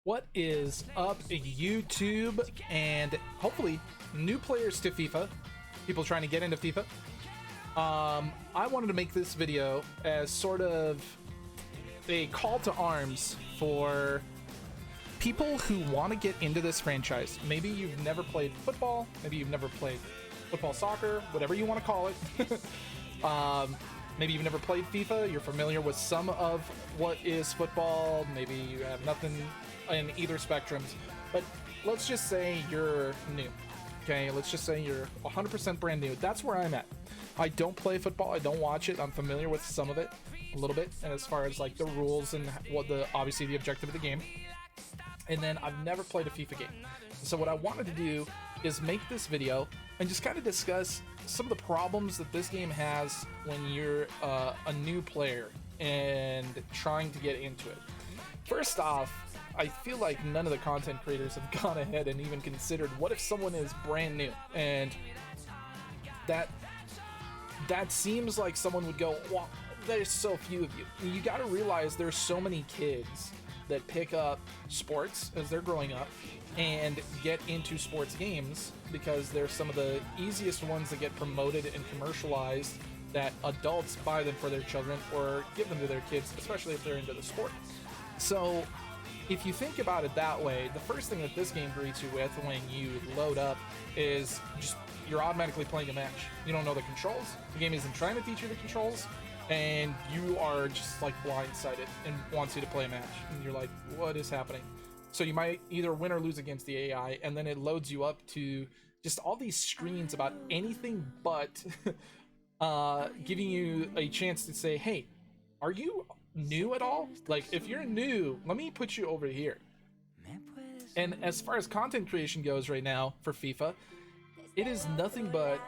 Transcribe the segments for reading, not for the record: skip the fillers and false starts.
What is up, YouTube, and hopefully new players to FIFA, people trying to get into FIFA. I wanted to make this video as sort of a call to arms for people who want to get into this franchise. Maybe you've never played football, maybe you've never played football, soccer, whatever you want to call it. Maybe you've never played FIFA, you're familiar with some of what is football, maybe you have nothing in either spectrums, but let's just say you're new. Okay, let's just say you're 100% brand new. That's where I'm at. I don't play football, I don't watch it, I'm familiar with some of it a little bit, and as far as like the rules and what obviously the objective of the game. And then I've never played a FIFA game. So what I wanted to do is make this video and just kind of discuss some of the problems that this game has when you're a new player and trying to get into it. First off, I feel like none of the content creators have gone ahead and even considered what if someone is brand new, and that seems like someone would go, well, there's so few of you. You got to realize there's so many kids that pick up sports as they're growing up and get into sports games because they're some of the easiest ones that get promoted and commercialized, that adults buy them for their children or give them to their kids, especially if they're into the sport. So if you think about it that way, the first thing that this game greets you with when you load up is just you're automatically playing a match. You don't know the controls, the game isn't trying to teach you the controls, and you are just like blindsided and wants you to play a match, and you're like, what is happening? So you might either win or lose against the AI, and then it loads you up to just all these screens about anything but giving you a chance to say, hey, are you new at all? Like, if you're new, let me put you over here. And as far as content creation goes right now for FIFA, it is nothing but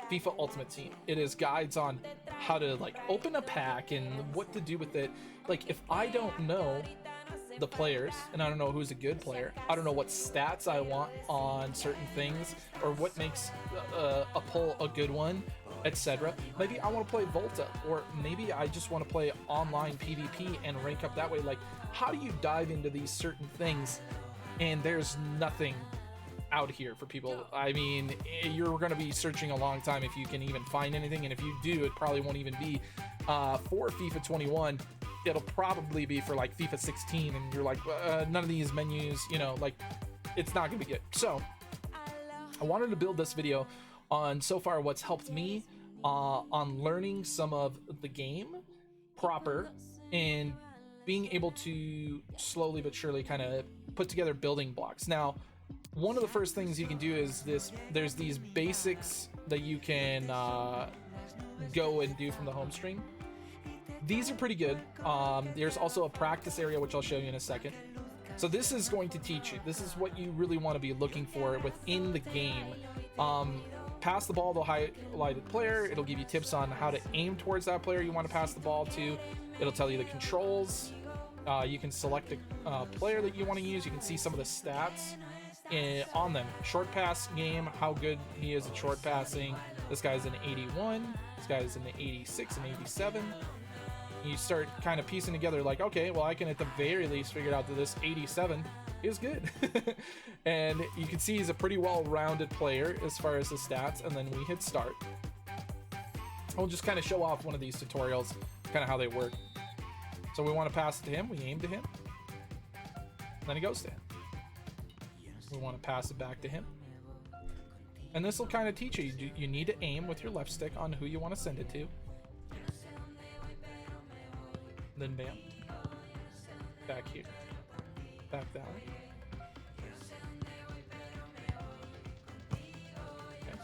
FIFA Ultimate Team. It is guides on how to like open a pack and what to do with it. Like, if I don't know the players and I don't know who's a good player, I don't know what stats I want on certain things or what makes a pull a good one, etc. Maybe I want to play Volta, or maybe I just want to play online PvP and rank up that way. Like, how do you dive into these certain things? And there's nothing out here for people. I mean, you're going to be searching a long time if you can even find anything, and if you do, it probably won't even be for FIFA 21. It'll probably be for like FIFA 16, and you're like, none of these menus, you know, like, it's not gonna be good. So I wanted to build this video on so far what's helped me on learning some of the game proper and being able to slowly but surely kind of put together building blocks. Now, one of the first things you can do is there's these basics that you can go and do from the home screen. These are pretty good. There's also a practice area, which I'll show you in a second. So this is going to teach you. This is what you really want to be looking for within the game. Pass the ball to a highlighted player. It'll give you tips on how to aim towards that player you want to pass the ball to. It'll tell you the controls. You can select a player that you want to use. You can see some of the stats on them. Short pass game, how good he is at short passing. This guy's an 81. This guy's in the 86 and 87. You start kind of piecing together like, okay, well, I can at the very least figure out that this 87 is good. And you can see he's a pretty well-rounded player as far as the stats. And then we hit start. We'll just kind of show off one of these tutorials, kind of how they work. So we want to pass it to him. We aim to him. Then it goes to him. We want to pass it back to him. And this will kind of teach you. You need to aim with your left stick on who you want to send it to. Then bam, back here, back that way. Okay.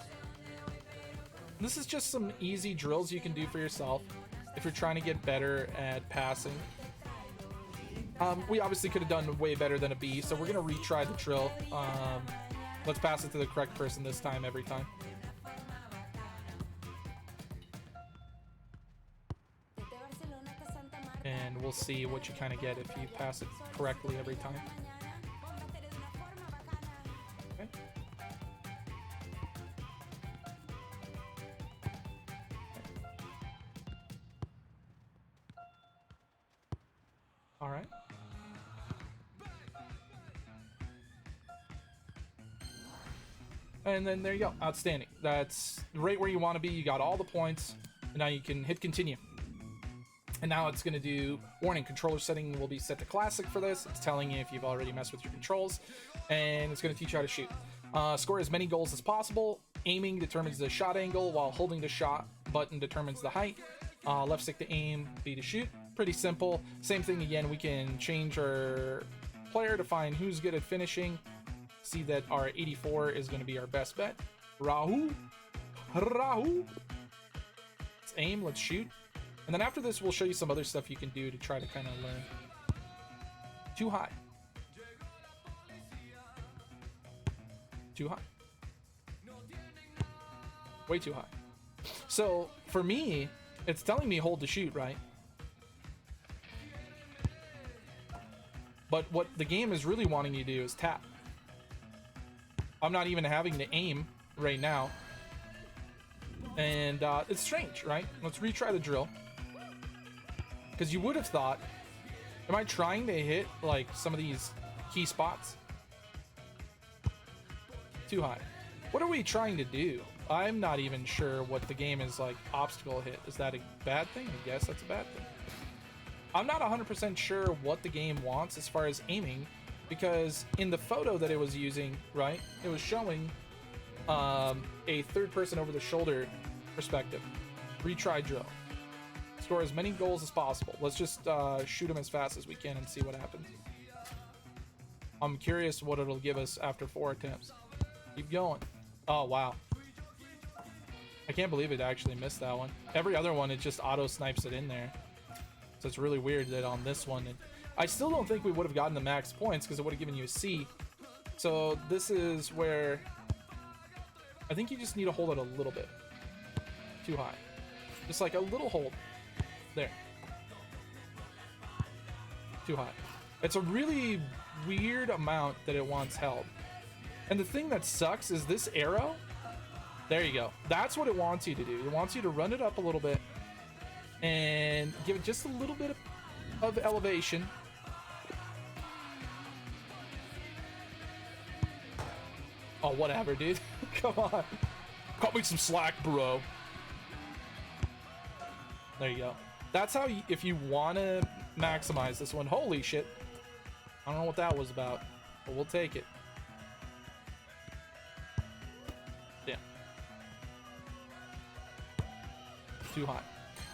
This is just some easy drills you can do for yourself if you're trying to get better at passing. We obviously could have done way better than a B, so we're gonna retry the drill. Let's pass it to the correct person this time, every time. And we'll see what you kind of get if you pass it correctly every time. Okay. All right. And then there you go. Outstanding. That's right where you want to be. You got all the points. And now you can hit continue. And now it's going to do, warning, controller setting will be set to classic for this. It's telling you if you've already messed with your controls. And it's going to teach you how to shoot. Score as many goals as possible. Aiming determines the shot angle, while holding the shot button determines the height. Left stick to aim, B to shoot. Pretty simple. Same thing again, we can change our player to find who's good at finishing. See that our 84 is going to be our best bet. Rahul. Let's aim, let's shoot. And then after this, we'll show you some other stuff you can do to try to kind of learn. Too high. Too high. Way too high. So for me, it's telling me hold to shoot, right? But what the game is really wanting you to do is tap. I'm not even having to aim right now. And it's strange, right? Let's retry the drill. Because you would have thought, am I trying to hit like some of these key spots? Too high. What are we trying to do? I'm not even sure what the game is like. Obstacle hit. Is that a bad thing? I guess that's a bad thing. I'm not 100% sure what the game wants as far as aiming, because in the photo that it was using, right, it was showing a third person over the shoulder perspective. Retry drill. Score as many goals as possible. Let's just shoot them as fast as we can and see what happens. I'm curious what it'll give us after 4 attempts. Keep going. Oh, wow. I can't believe it actually missed that one. Every other one, it just auto snipes it in there. So it's really weird that on this one, I still don't think we would have gotten the max points because it would have given you a C. So this is where I think you just need to hold it a little bit. Too high. Just like a little hold. There. Too high. It's a really weird amount that it wants held. And the thing that sucks is this arrow. There you go. That's what it wants you to do. It wants you to run it up a little bit and give it just a little bit of elevation. Oh, whatever, dude. Come on. Cut me some slack, bro. There you go. That's how, if you want to maximize this one. Holy shit. I don't know what that was about, but we'll take it. Yeah. Too high.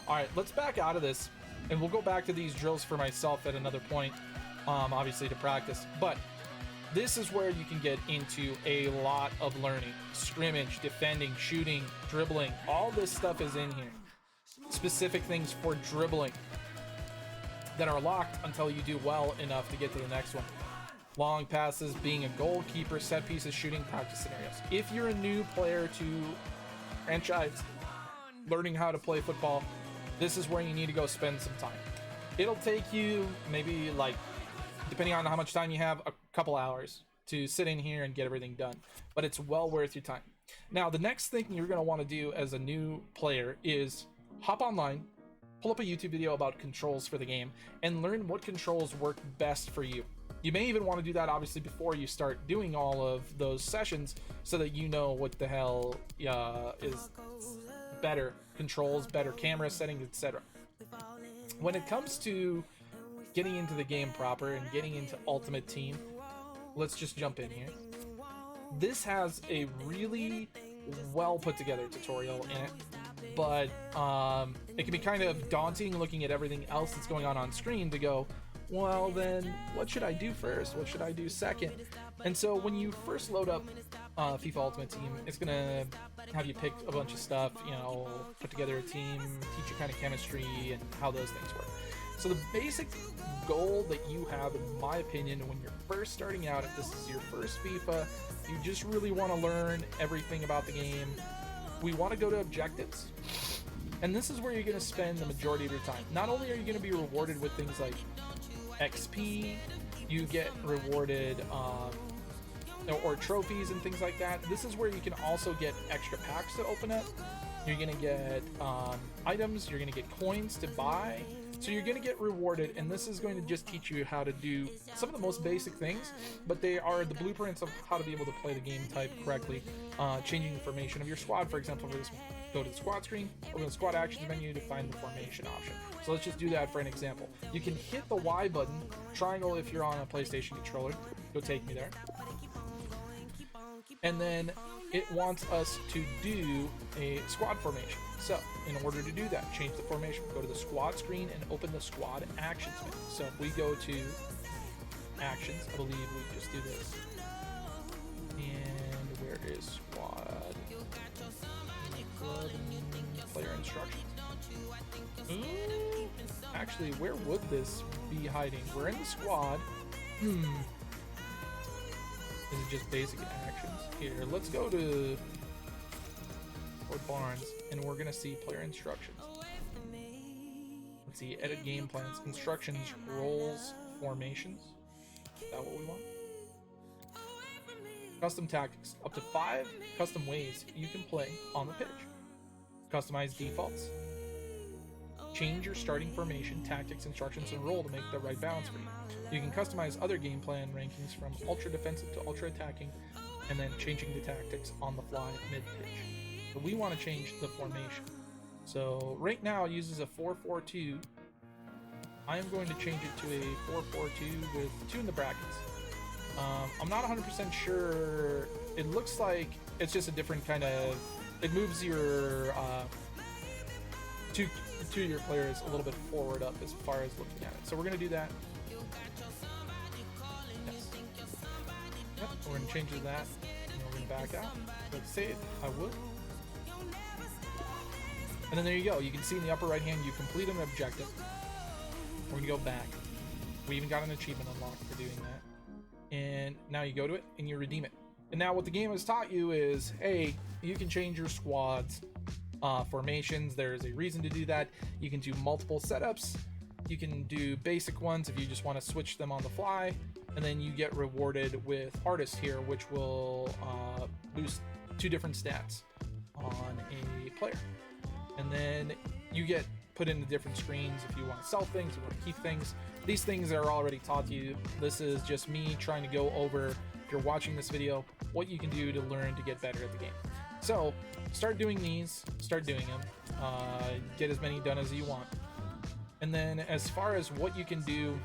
All right, let's back out of this, and we'll go back to these drills for myself at another point, obviously to practice. But this is where you can get into a lot of learning. Scrimmage, defending, shooting, dribbling, all this stuff is in here. Specific things for dribbling that are locked until you do well enough to get to the next one. Long passes, being a goalkeeper, set pieces, shooting, practice scenarios. If you're a new player to franchise, learning how to play football, this is where you need to go spend some time. It'll take you maybe, like, depending on how much time you have, a couple hours to sit in here and get everything done, but it's well worth your time. Now, the next thing you're going to want to do as a new player is hop online, pull up a YouTube video about controls for the game, and learn what controls work best for you. You may even want to do that, obviously, before you start doing all of those sessions, so that you know what the hell is better controls, better camera settings, etc. When it comes to getting into the game proper and getting into Ultimate Team, let's just jump in here. This has a really well put together tutorial in it, but it can be kind of daunting looking at everything else that's going on screen to go, well, then what should I do first? What should I do second? And so when you first load up FIFA Ultimate Team, it's gonna have you pick a bunch of stuff, you know, put together a team, teach you kind of chemistry and how those things work. So the basic goal that you have, in my opinion, when you're first starting out, if this is your first FIFA, you just really want to learn everything about the game. We want to go to objectives. And this is where you're going to spend the majority of your time. Not only are you going to be rewarded with things like XP, you get rewarded or trophies and things like that. This is where you can also get extra packs to open up. You're going to get items, you're going to get coins to buy, So you're going to get rewarded, and this is going to just teach you how to do some of the most basic things, but they are the blueprints of how to be able to play the game type correctly. Changing the formation of your squad, for example, for this one. Go to the squad screen, open the squad actions menu to find the formation option. So let's just do that for an example. You can hit the Y button, triangle if you're on a PlayStation controller. Go take me there. And then it wants us to do a squad formation. So in order to do that, change the formation. Go to the squad screen and open the squad actions menu. So if we go to actions, I believe we just do this. And where is squad? Player instructions. Actually, where would this be hiding? We're in the squad. Is it just basic actions? Here, let's go to Fort Barnes, and we're gonna see player instructions. Let's see, edit game plans, instructions, roles, formations. Is that what we want? Custom tactics, up to 5 custom ways you can play on the pitch. Customize defaults. Change your starting formation, tactics, instructions, and role to make the right balance for you. You can customize other game plan rankings from ultra defensive to ultra attacking, and then changing the tactics on the fly mid-pitch. So we want to change the formation. So right now it uses a 4-4-2. I am going to change it to a 4-4-2 with 2 in the brackets. I'm not 100% sure. It looks like it's just a different kind of... It moves your two of your players a little bit forward up as far as looking at it. So we're going to do that. Yes. Yep, we're going to change that. And we're going to back out. Let's save. I would. And then there you go. You can see in the upper right hand, you complete an objective. We're going to go back. We even got an achievement unlocked for doing that. And now you go to it and you redeem it. And now what the game has taught you is, hey, you can change your squads, formations. There's a reason to do that. You can do multiple setups. You can do basic ones if you just want to switch them on the fly. And then you get rewarded with Artist here, which will boost 2 different stats on a player. And then you get put into different screens if you want to sell things, you want to keep things. These things are already taught to you. This is just me trying to go over, if you're watching this video, what you can do to learn to get better at the game. So start doing these, start doing them, get as many done as you want. And then as far as what you can do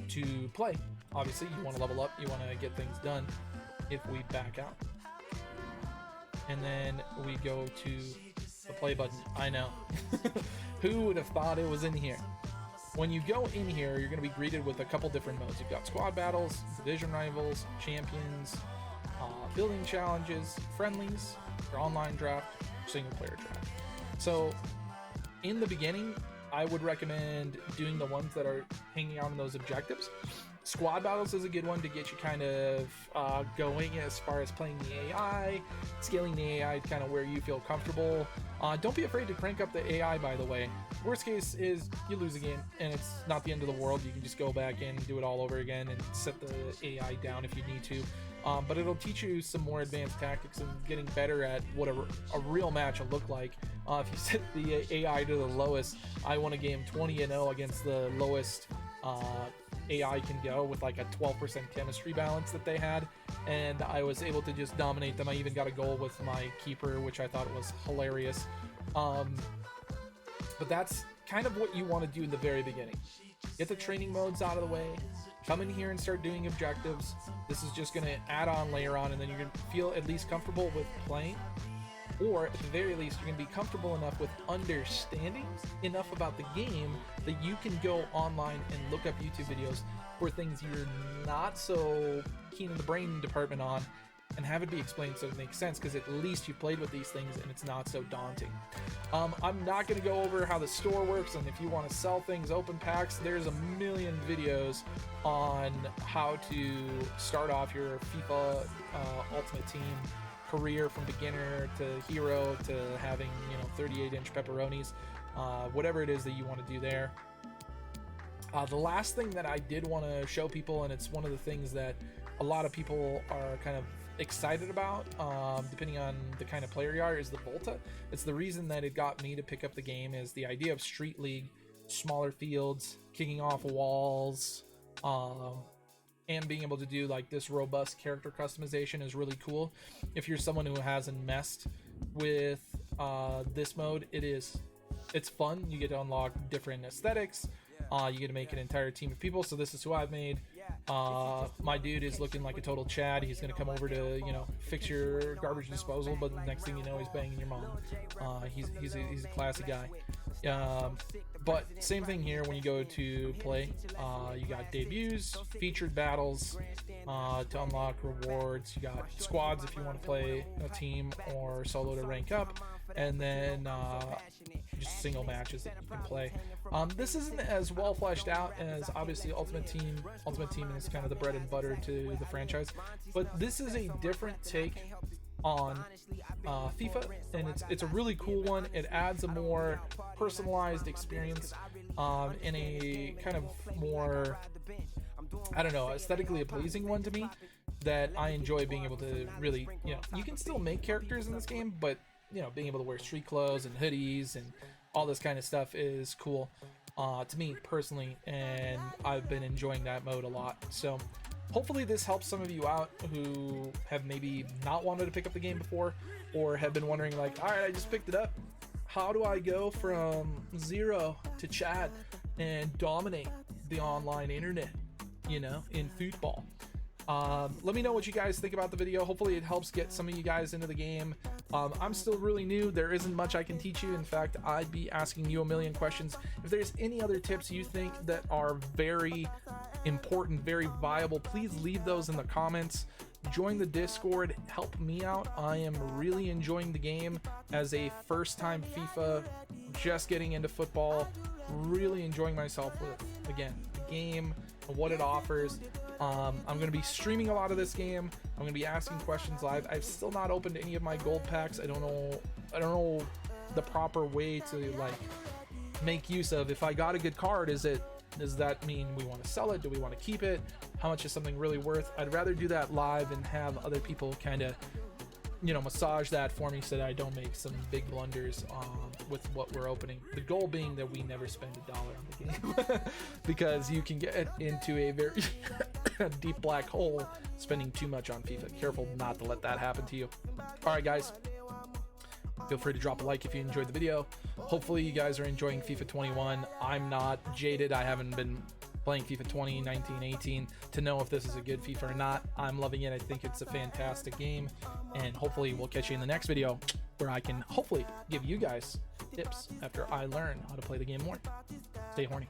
to play, obviously you want to level up, you want to get things done. If we back out and then we go to the play button, I know. Who would have thought it was in here? When you go in here, you're going to be greeted with a couple different modes. You've got squad battles, division rivals, champions, building challenges, friendlies, your online draft, single player draft. So in the beginning, I would recommend doing the ones that are hanging out in those objectives. Squad battles is a good one to get you kind of going as far as playing the AI, scaling the AI kind of where you feel comfortable. Don't be afraid to crank up the AI, by the way. Worst case is you lose a game and it's not the end of the world. You can just go back in and do it all over again and set the AI down if you need to. But it'll teach you some more advanced tactics and getting better at what a real match will look like. If you set the AI to the lowest, I won a game 20-0 against the lowest AI can go with like a 12% chemistry balance that they had, and I was able to just dominate them. I even got a goal with my keeper, which I thought was hilarious. But that's kind of what you want to do in the very beginning. Get the training modes out of the way, come in here and start doing objectives. This is just going to add on, layer on, and then you're going to feel at least comfortable with playing. Or at the very least, you're going to be comfortable enough with understanding enough about the game that you can go online and look up YouTube videos for things you're not so keen in the brain department on, and have it be explained so it makes sense, because at least you played with these things and it's not so daunting. I'm not going to go over how the store works, and if you want to sell things, open packs, there's a million videos on how to start off your FIFA Ultimate Team career from beginner to hero to having, 38-inch pepperonis, whatever it is that you want to do there. The last thing that I did want to show people, and it's one of the things that a lot of people are kind of excited about, depending on the kind of player you are, is the Volta. It's the reason that it got me to pick up the game, is the idea of Street League. smaller fields, kicking off walls, and being able to do like this robust character customization is really cool. If you're someone who hasn't messed with this mode, it's fun. You get to unlock different aesthetics. You get to make an entire team of people. So this is who I've made. My dude is looking like a total Chad. He's gonna come over to, you know, fix your garbage disposal, but the next thing you know, he's banging your mom. He's a classy guy. But same thing here when you go to play. You got debuts, featured battles to unlock rewards. You got squads if you want to play a team or solo to rank up, and then just single matches that you can play. This isn't as well fleshed out as obviously Ultimate Team. Ultimate Team is kind of the bread and butter to the franchise, but this is a different take on FIFA, and it's a really cool one. It adds a more personalized experience in a kind of more, I don't know, aesthetically pleasing one to me, that I enjoy being able to really, you know, you can still make characters in this game, but you know, being able to wear street clothes and hoodies and all this kind of stuff is cool to me personally, and I've been enjoying that mode a lot. So hopefully this helps some of you out who have maybe not wanted to pick up the game before, or have been wondering like, all right, I just picked it up, how do I go from 0 to Chad and dominate the online internet, you know, in football? Let me know what you guys think about the video. Hopefully it helps get some of you guys into the game. I'm still really new. There isn't much I can teach you. In fact, I'd be asking you a million questions. If there's any other tips you think that are very important, very viable, please leave those in the comments. Join the Discord, help me out. I am really enjoying the game as a first-time FIFA, just getting into football, really enjoying myself with, again, the game and what it offers. I'm going to be streaming a lot of this game. I'm going to be asking questions live. I've still not opened any of my gold packs. I don't know the proper way to like make use of. If I got a good card, does that mean we want to sell it? Do we want to keep it? How much is something really worth? I'd rather do that live and have other people kind of, you know, massage that for me so that I don't make some big blunders with what we're opening. The goal being that we never spend $1 on the game because you can get into a very deep black hole spending too much on FIFA. Careful not to let that happen to you. All right, guys. Feel free to drop a like if you enjoyed the video. Hopefully you guys are enjoying FIFA 21. I'm not jaded. I haven't been playing FIFA 20, 19, 18 to know if this is a good FIFA or not. I'm loving it. I think it's a fantastic game, and hopefully we'll catch you in the next video where I can hopefully give you guys tips after I learn how to play the game more. Stay horny.